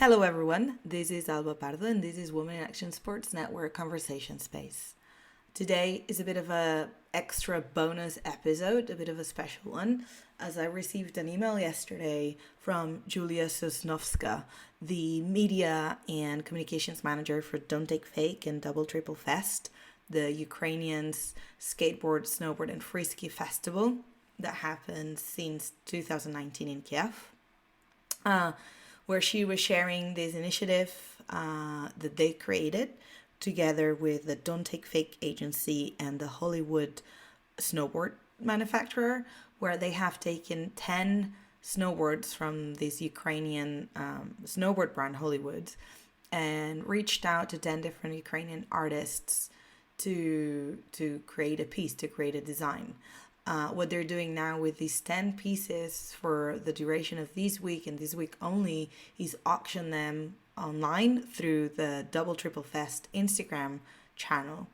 Hello, everyone. This is Alba Pardo, and this is Women in Action Sports Network Conversation Space. Today is a bit of a extra bonus episode, a bit of a special one, as I received an email yesterday from Julia Sosnovska, the media and communications manager for Don't Take Fake and Double Triple Fest, the Ukrainian skateboard, snowboard, and free ski festival that happens since 2019 in Kiev. Where she was sharing this initiative that they created together with the Don't Take Fake agency and the Hollywood snowboard manufacturer, where they have taken 10 snowboards from this Ukrainian snowboard brand Hollywood and reached out to 10 different Ukrainian artists to create a piece, to create a design. What they're doing now with these 10 pieces for the duration of this week and this week only is auction them online through the Double Triple Fest Instagram channel.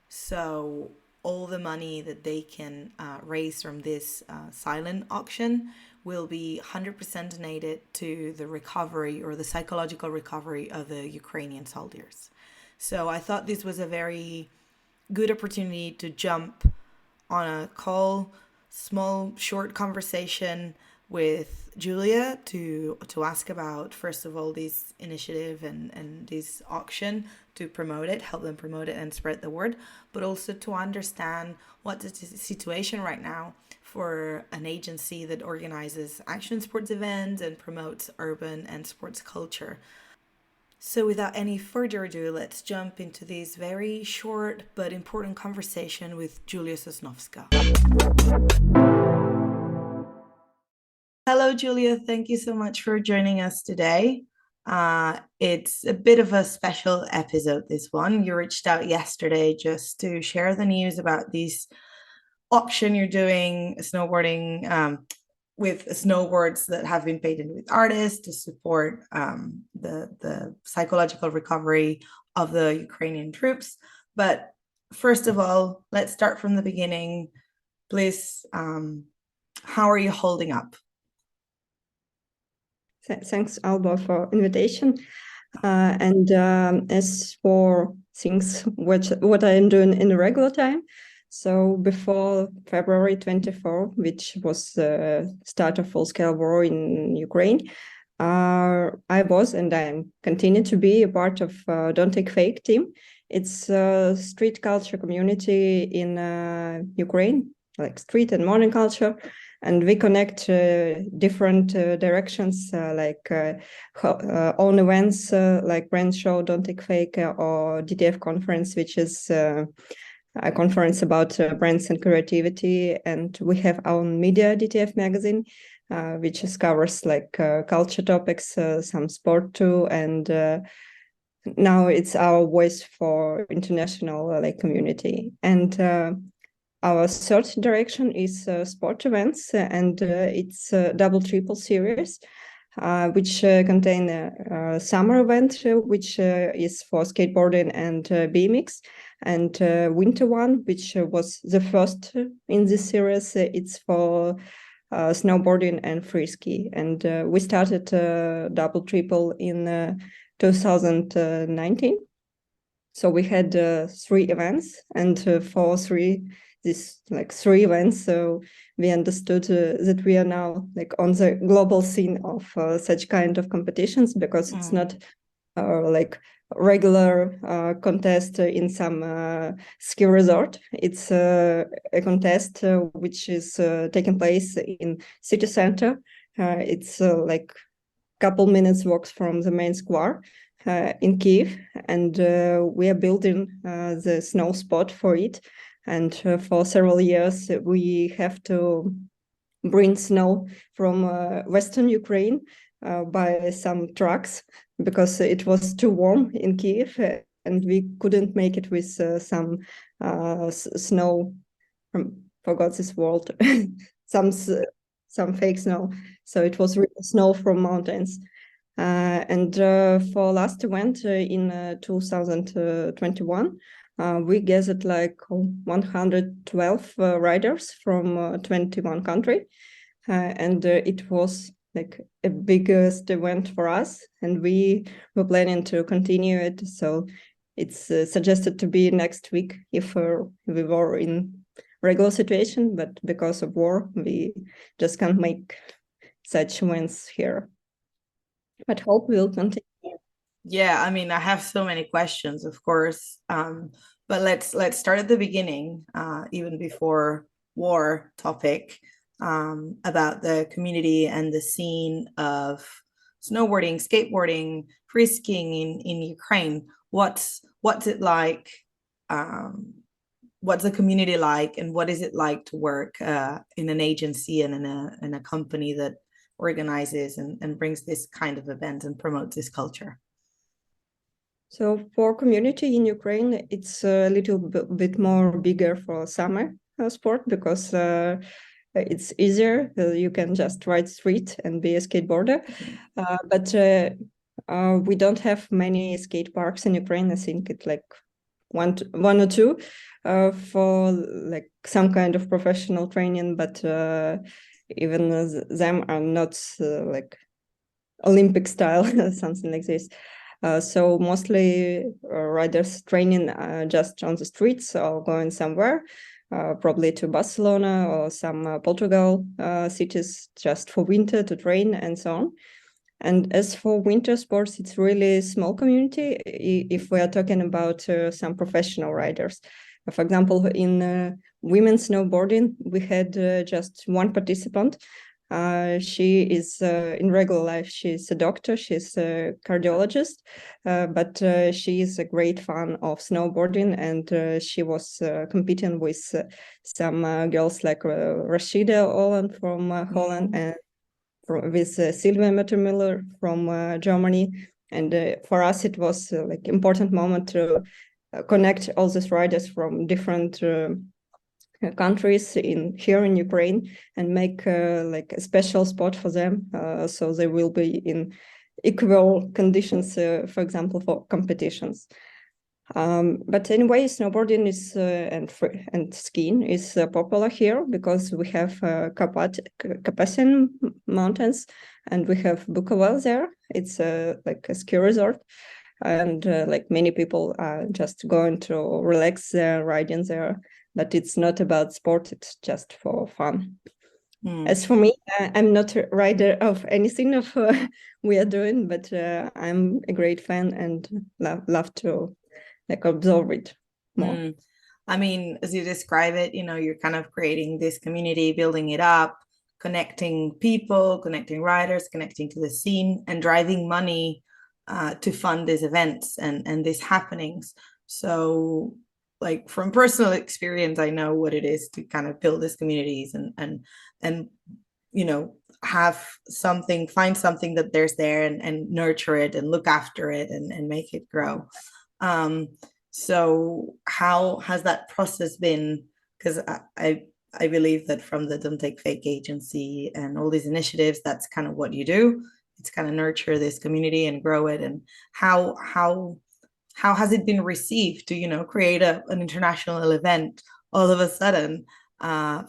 So all the money that they can raise from this silent auction will be 100% donated to the recovery or the psychological recovery of the Ukrainian soldiers. So I thought this was a very good opportunity to jump on a call, small, short conversation with Julia to ask about, first of all, this initiative and this auction, to promote it, help them promote it and spread the word, but also to understand what the situation right now for an agency that organizes action sports events and promotes urban and sports culture. So without any further ado, let's jump into this very short but important conversation with Julia Sosnovska. Hello, Julia. Thank you so much for joining us today. It's a bit of a special episode, this one. You reached out yesterday just to share the news about this auction you're doing, snowboarding, with snowboards that have been painted with artists to support the psychological recovery of the Ukrainian troops. But first of all, let's start from the beginning. Please, how are you holding up? Thanks, Alba, for invitation. As for things what I am doing in the regular time, so before February 24, which was the start of full-scale war in Ukraine, I was and I continue to be a part of Don't Take Fake team. It's a street culture community in Ukraine, like street and modern culture. And we connect different directions, like own events, like brand show, Don't Take Fake, or DTF conference, which is a conference about brands and creativity. And we have our own media, DTF magazine, which covers like culture topics, some sport too. And now it's our voice for international like community. And our third direction is sport events, and it's a double triple series, which contain a summer event, which is for skateboarding and BMX, and winter one, which was the first in this series. It's for snowboarding and free ski. And we started double triple in 2019. So we had 3 events, and for three events, so we understood that we are now like on the global scene of such kind of competitions, because it's not like regular contest in some ski resort. It's a contest which is taking place in city center. It's like couple minutes walks from the main square in Kiev, and we are building the snow spot for it. And for several years, we have to bring snow from Western Ukraine by some trucks, because it was too warm in Kiev, and we couldn't make it with some snow from, forgot this word, some fake snow. So it was real snow from mountains. And for last event in 2021, we gathered like 112 riders from 21 countries, and it was like a biggest event for us, and we were planning to continue it. So it's suggested to be next week if we were in regular situation, but because of war, we just can't make such events here. But hope we'll continue. Yeah, I mean, I have so many questions, of course. But let's start at the beginning, even before war topic, about the community and the scene of snowboarding, skateboarding, free skiing in Ukraine. What's it like? What's the community like, and what is it like to work in an agency and in a company that organizes and brings this kind of event and promotes this culture? So for community in Ukraine, it's a little bit more bigger for summer sport because it's easier. You can just ride street and be a skateboarder. But we don't have many skate parks in Ukraine. I think it's like one or two for like some kind of professional training, but even them are not like Olympic style, something like this. So mostly riders training just on the streets or going somewhere, probably to Barcelona or some Portugal cities just for winter to train and so on. And as for winter sports, it's really small community if we are talking about some professional riders. For example, in women's snowboarding, we had just one participant. She is in regular life, she's a doctor, she's a cardiologist, but she is a great fan of snowboarding, and she was competing with some girls like Rashida Olan from Holland and with Sylvia Mettermiller from Germany. And for us, it was like important moment to connect all these riders from different countries here in Ukraine and make like a special spot for them, so they will be in equal conditions, for example, for competitions. But anyway, snowboarding is and skiing is popular here because we have Carpathian Mountains and we have Bukovel there. It's like a ski resort, and like many people are just going to relax there, riding there. But it's not about sport; it's just for fun. As for me, I'm not a rider of anything of we are doing, but I'm a great fan and love to like absorb it more. I mean, as you describe it, you're kind of creating this community, building it up, connecting people, connecting riders, connecting to the scene, and driving money to fund these events and these happenings. So, like from personal experience, I know what it is to kind of build these communities and have something, find something that there's there and nurture it and look after it and make it grow. So how has that process been? Because I believe that from the Don't Take Fake agency and all these initiatives, that's kind of what you do. It's kind of nurture this community and grow it. And how has it been received to create an international event all of a sudden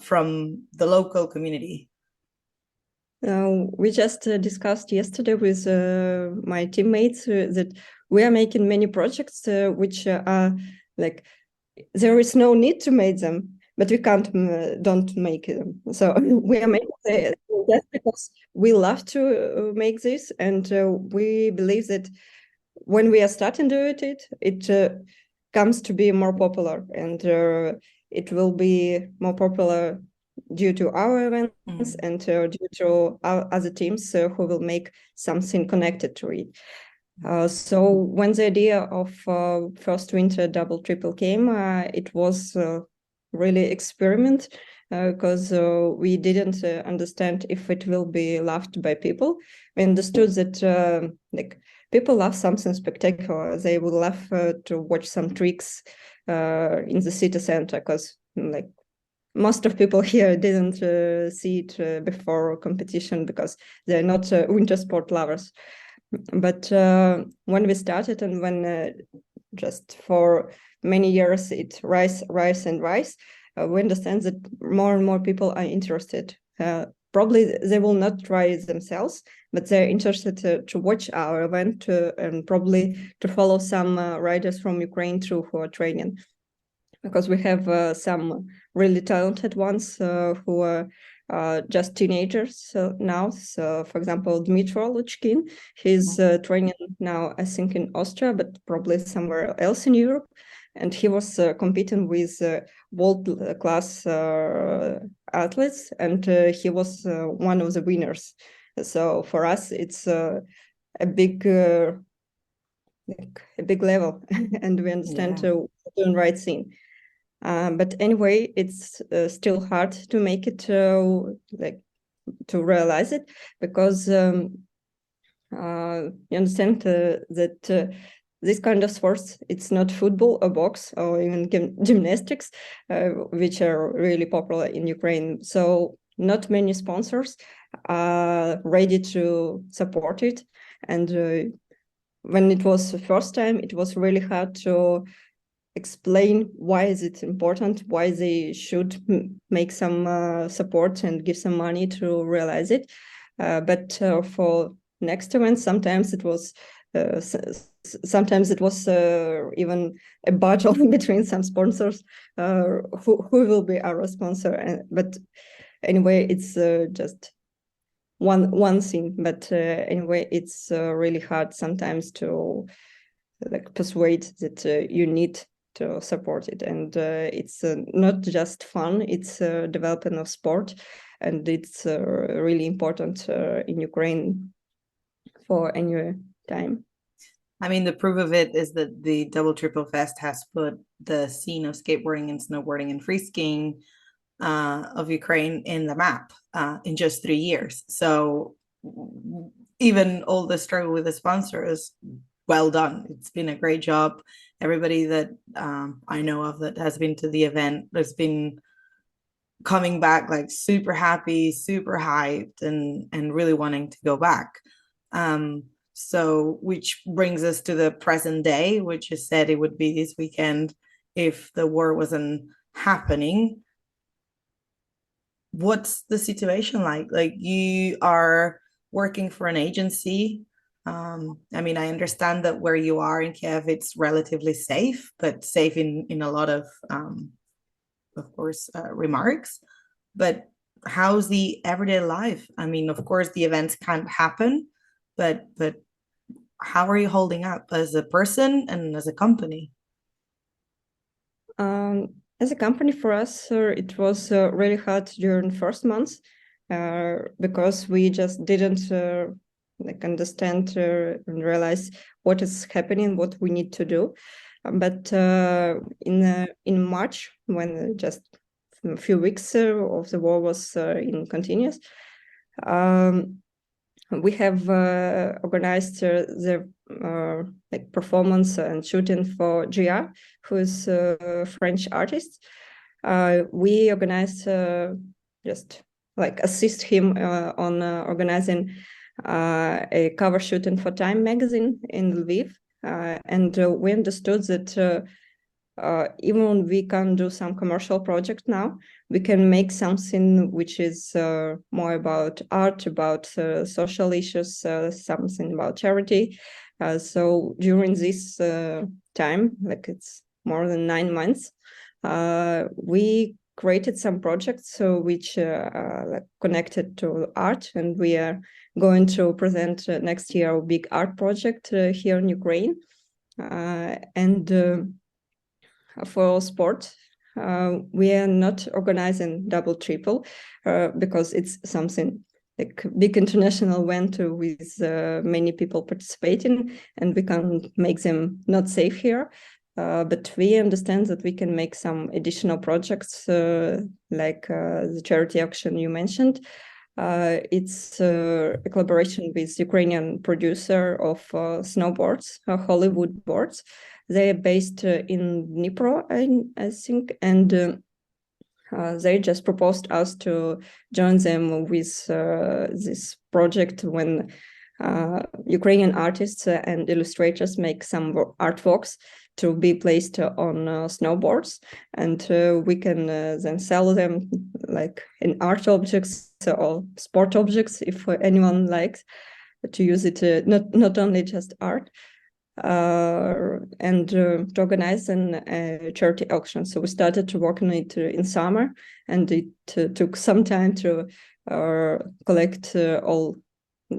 from the local community? We just discussed yesterday with my teammates that we are making many projects which are like there is no need to make them, but we don't make them. So we are making just because we love to make this, and we believe that when we are starting to do it, it comes to be more popular, and it will be more popular due to our events and due to our other teams who will make something connected to it. So when the idea of first winter double triple came, it was really experiment because we didn't understand if it will be loved by people. We understood that like people love something spectacular. They would love to watch some tricks in the city center because like most of people here didn't see it before competition because they're not winter sport lovers. But when we started and when just for many years it rise, we understand that more and more people are interested. probably they will not try themselves, but they're interested to watch our event and probably to follow some riders from Ukraine through who are training. Because we have some really talented ones who are just teenagers now. So, for example, Dmitro Luchkin, he's training now, I think, in Austria, but probably somewhere else in Europe. And he was competing with world-class athletes, and he was one of the winners. So for us, it's a big level, and we understand doing right thing. But anyway, it's still hard to make it to realize it, because you understand that this kind of sports, it's not football or box or even gymnastics, which are really popular in Ukraine. So not many sponsors are ready to support it. And when it was the first time, it was really hard to explain why is it important, why they should make some support and give some money to realize it. But for next event, sometimes it was even a battle between some sponsors who will be our sponsor. But anyway, it's just one thing. But anyway, it's really hard sometimes to persuade that you need to support it. And it's not just fun, it's development of sport, and it's really important in Ukraine for any time. I mean, the proof of it is that the Double Triple Fest has put the scene of skateboarding and snowboarding and free skiing of Ukraine in the map in just 3 years. So even all the struggle with the sponsors, well done. It's been a great job. Everybody that I know of that has been to the event has been coming back like super happy, super hyped, and really wanting to go back. So which brings us to the present day, which you said it would be this weekend if the war wasn't happening. What's the situation like? Like, you are working for an agency. I mean, I understand that where you are in Kiev, it's relatively safe, but safe in a lot of course, remarks. But how's the everyday life? I mean, of course, the events can't happen, but how are you holding up as a person and as a company? As a company, for us, it was really hard during first months because we just didn't understand and realize what is happening, what we need to do. But in March, when just a few weeks of the war was in continuous, we have organized the performance and shooting for GR, who is a French artist. We organized just assist him on organizing a cover shooting for Time magazine in Lviv. And we understood that even we can do some commercial project now, we can make something which is more about art, about social issues, something about charity. So during this time, it's more than 9 months, we created some projects which connected to art, and we are going to present next year a big art project here in Ukraine. And for sport, we are not organizing double triple because it's something like big international event with many people participating, and we can make them not safe here. But we understand that we can make some additional projects like the charity auction you mentioned. It's a collaboration with Ukrainian producer of snowboards, Hollywood boards. They are based in Dnipro, I think, and they just proposed us to join them with this project when Ukrainian artists and illustrators make some artworks. to be placed on snowboards, and we can then sell them like in art objects or sport objects if anyone likes to use it, not only just art, and to organize a charity auction. So we started to work on it in summer, and it took some time to collect all,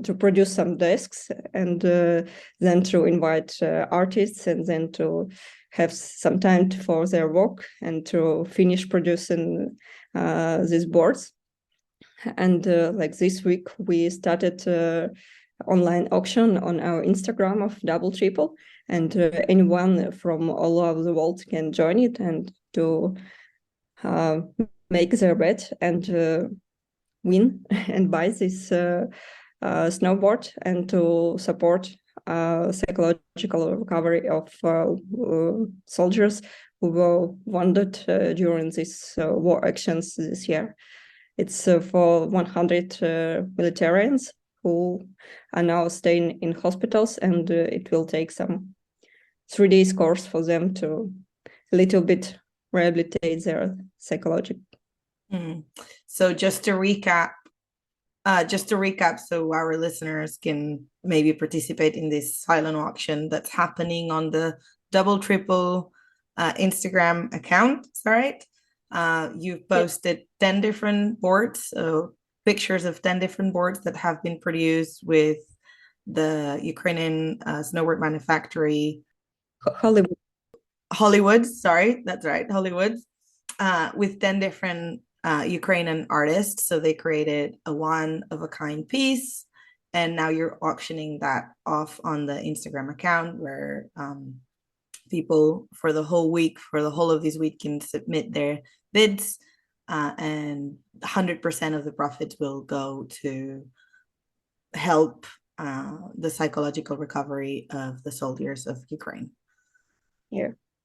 to produce some desks, and then to invite artists, and then to have some time for their work and to finish producing these boards. And like this week, we started online auction on our Instagram of Double Triple, and anyone from all over the world can join it and to make their bet and win and buy this snowboard, and to support psychological recovery of soldiers who were wounded during these war actions this year. It's for 100 militarians who are now staying in hospitals, and it will take some 3 days course for them to a little bit rehabilitate their psychology. So just to recap, so our listeners can maybe participate in this silent auction that's happening on the Double Triple Instagram account. Is that right? You've posted 10 different boards, so pictures of 10 different boards that have been produced with the Ukrainian snowboard manufacturer Hollywood, sorry, that's right, Hollywood, with 10 different Ukrainian artists. So they created a one-of-a-kind piece, and now you're auctioning that off on the Instagram account, where people for the whole week, for the whole of this week, can submit their bids, and 100% of the profits will go to help the psychological recovery of the soldiers of Ukraine.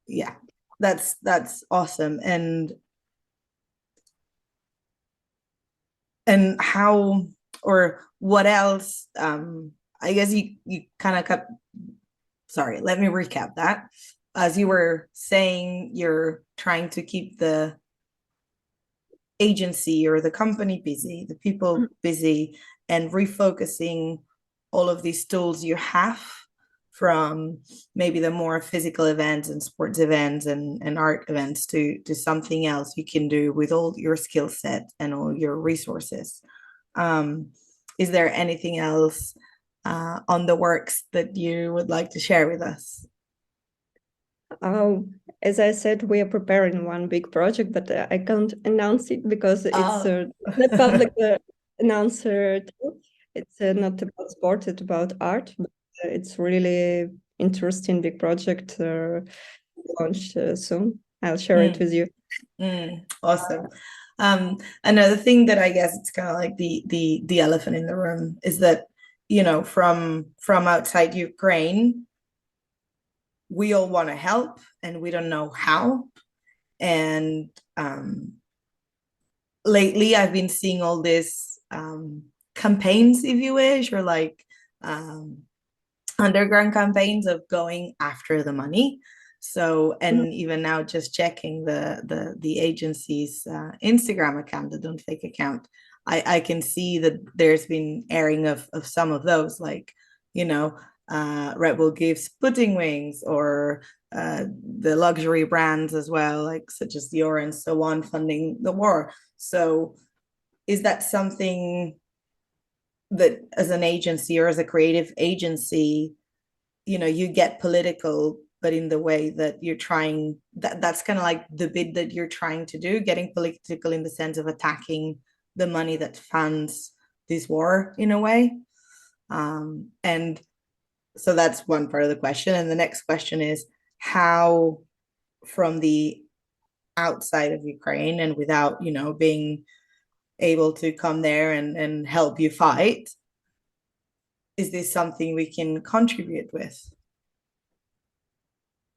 Yeah, that's awesome. And how, or what else, I guess you kind of cut, sorry, let me recap that. As you were saying, you're trying to keep the agency or the company busy, the people busy, and refocusing all of these tools you have from maybe the more physical events and sports events and art events to something else you can do with all your skill set and all your resources. Is there anything else on the works that you would like to share with us? As I said, we are preparing one big project, but I can't announce it because it's not public announcer. It's not about sport, it's about art. But it's really interesting big project launched soon. I'll share it with you. Awesome. Another thing that I guess it's kind of like the elephant in the room is that, you know, from outside Ukraine, we all want to help and we don't know how. And lately I've been seeing all this campaigns, if you wish, or like underground campaigns of going after the money. So, and even now just checking the agency's Instagram account, the Don't Fake account, I can see that there's been airing of some of those, like, you know, Red Bull gives pudding wings, or the luxury brands as well, like such as Dior and so on, funding the war. So is that something that as an agency or as a creative agency, you know, you get political, but in the way that you're trying, that's kind of like the bit that you're trying to do, getting political in the sense of attacking the money that funds this war in a way? And so that's one part of the question. And the next question is how, from the outside of Ukraine and without, you know, being able to come there and help you fight, is this something we can contribute with?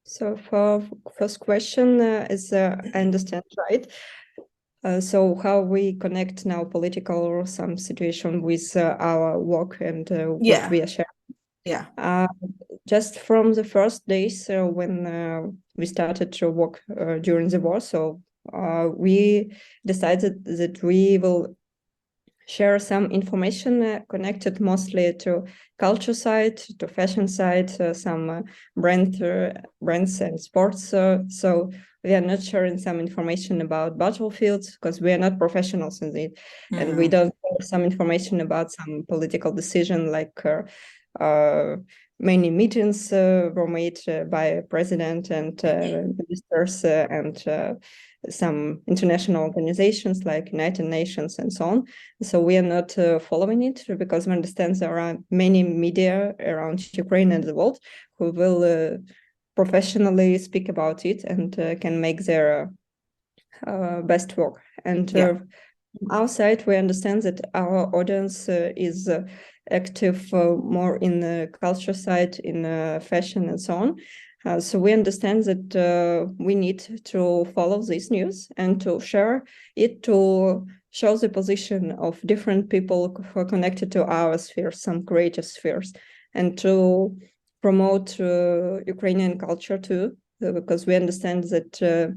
So for first question, is I understand right. So how we connect now political or some situation with our work and what we are sharing. Yeah. just from the first days when we started to work during the war, so we decided that we will share some information connected mostly to culture side, to fashion side, some brands and sports. So we are not sharing some information about battlefields because we are not professionals in it, and we don't have some information about some political decision like many meetings were made by president and ministers and some international organizations like United Nations and so on. So we are not following it because we understand there are many media around Ukraine and the world who will professionally speak about it and can make their best work. And from our side, we understand that our audience is active more in the culture side, in fashion and so on. So we understand that we need to follow this news and to share it, to show the position of different people who are connected to our spheres, some creative spheres, and to promote Ukrainian culture too, because we understand that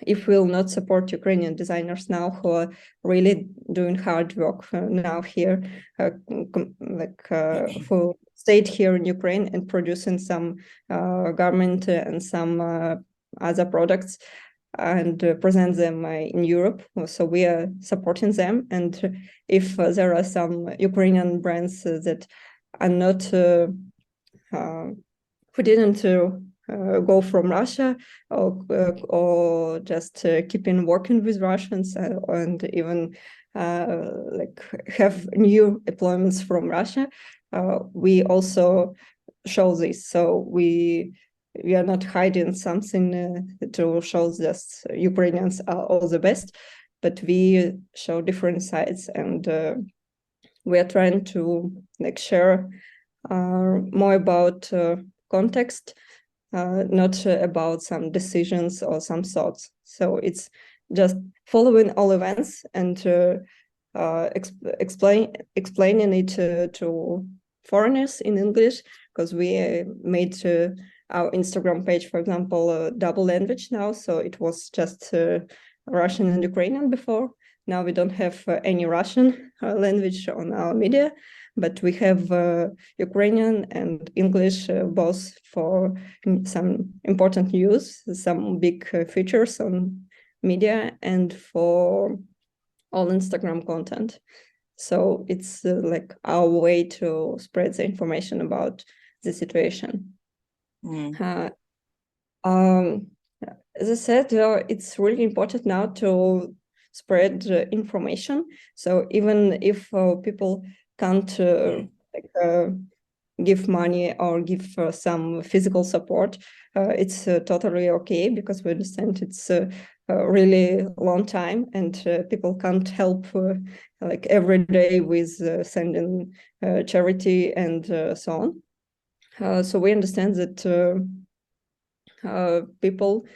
if we'll not support Ukrainian designers now who are really doing hard work now here, who stayed here in Ukraine and producing some garment and some other products and present them in Europe. So we are supporting them. And if there are some Ukrainian brands that are not, who didn't go from Russia or just keeping working with Russians and even like have new employments from Russia, we also show this. So we are not hiding something to show just Ukrainians are all the best, but we show different sides, and we are trying to like share more about context, not about some decisions or some thoughts. So it's just following all events and explaining it to foreigners in English, because we made our Instagram page, for example, double language now. So it was just Russian and Ukrainian before. Now we don't have any Russian language on our media, but we have Ukrainian and English both for some important news, some big features on media, and for all Instagram content. So it's like our way to spread the information about the situation. As I said, it's really important now to spread information. So even if people can't give money or give some physical support, it's totally okay, because we understand it's a really long time and people can't help like every day with sending charity and so on. So we understand that people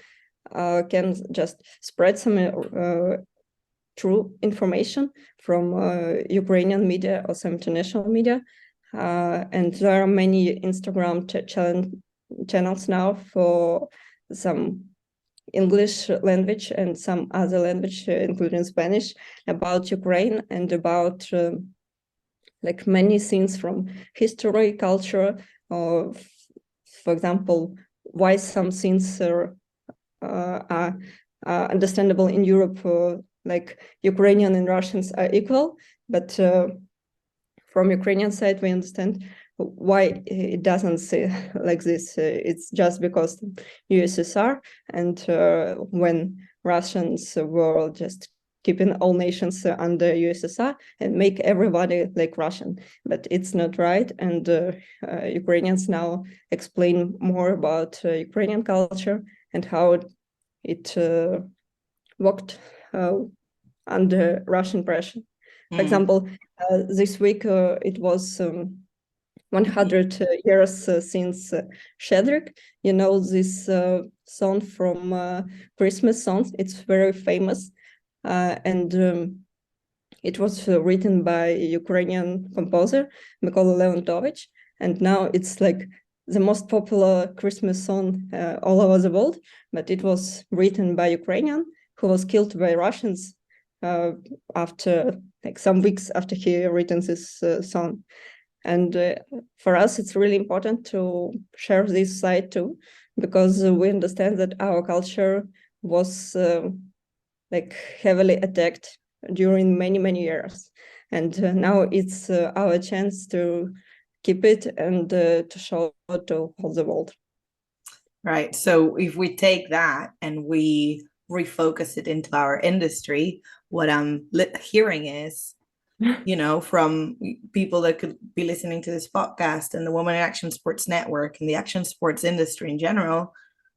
can just spread some true information from Ukrainian media or some international media. And there are many Instagram channels now for some English language and some other language, including Spanish, about Ukraine and about like many things from history, culture, or for example, why some things are understandable in Europe, like Ukrainian and Russians are equal, but from Ukrainian side, we understand why it doesn't say like this. It's just because USSR, and when Russians were just keeping all nations under USSR and make everybody like Russian, but it's not right. And Ukrainians now explain more about Ukrainian culture and how it worked under Russian pressure. For example, this week it was 100 years since Shedrick. You know this song from Christmas songs. It's very famous, and it was written by Ukrainian composer Mykola Leontovich. And now it's like the most popular Christmas song all over the world, but it was written by Ukrainian, who was killed by Russians after like some weeks after he written this song. And for us, it's really important to share this side too, because we understand that our culture was like heavily attacked during many, many years. And now it's our chance to keep it and to show it to all the world. Right. So if we take that and we refocus it into our industry, what I'm hearing is, you know, from people that could be listening to this podcast and the Women in Action Sports Network and the action sports industry in general,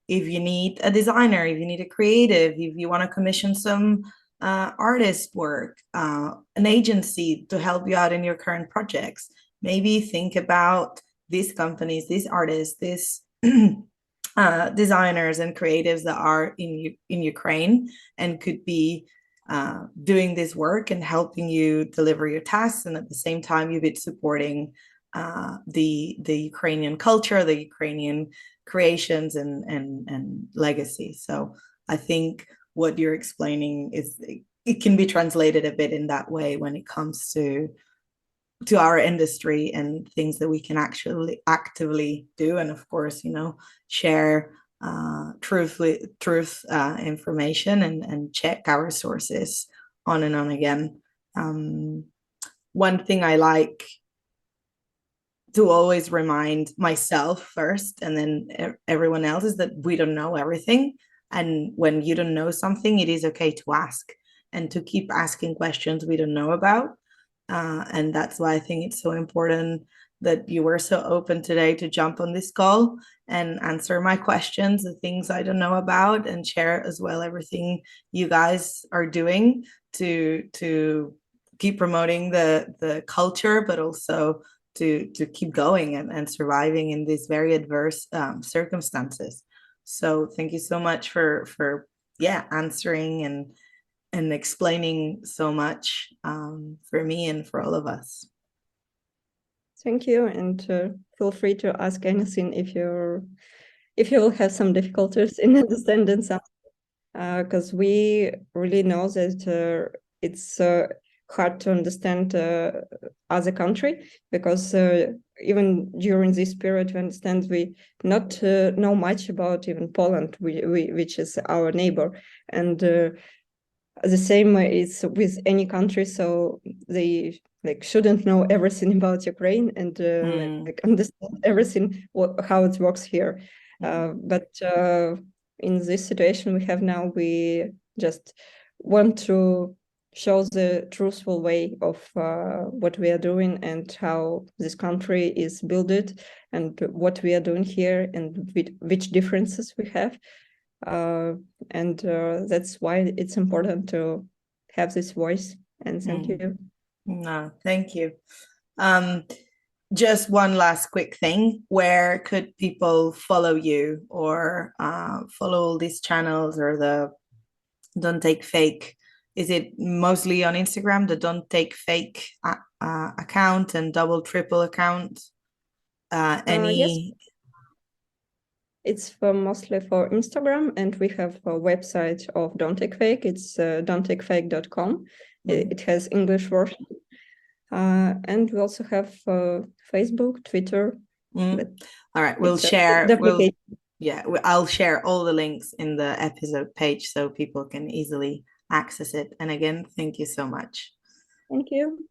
if you need a designer, if you need a creative, if you want to commission some artist work, an agency to help you out in your current projects, maybe think about these companies, these artists, these designers and creatives that are in Ukraine and could be doing this work and helping you deliver your tasks, and at the same time you've been supporting the Ukrainian culture, the Ukrainian creations and legacy. So I think what you're explaining is it can be translated a bit in that way when it comes to our industry and things that we can actually actively do, and of course, you know, share truth information and check our sources on and on again. One thing I like to always remind myself first and then everyone else is that we don't know everything, and when you don't know something, it is okay to ask and to keep asking questions we don't know about. And that's why I think it's so important that you were so open today to jump on this call and answer my questions, the things I don't know about, and share as well everything you guys are doing to keep promoting the culture, but also to keep going and surviving in these very adverse circumstances. So thank you so much for answering and explaining so much for me and for all of us. Thank you, and feel free to ask anything if you will have some difficulties in understanding something, because we really know that it's hard to understand other country, because even during this period, we understand we not know much about even Poland, which is our neighbor, and the same is with any country, so they like shouldn't know everything about Ukraine and like understand everything how it works here. But in this situation we have now, we just want to show the truthful way of what we are doing and how this country is built and what we are doing here and which differences we have. And that's why it's important to have this voice. And thank you. No, thank you. Just one last quick thing. Where could people follow you or follow all these channels or the Don't Take Fake? Is it mostly on Instagram, the Don't Take Fake account and double triple account? Yes. It's mostly for Instagram, and we have a website of Don't Take Fake. It's don'ttakefake.com. It has English version. And we also have Facebook, Twitter. All right, we'll share. I'll share all the links in the episode page so people can easily access it. And again, thank you so much. Thank you.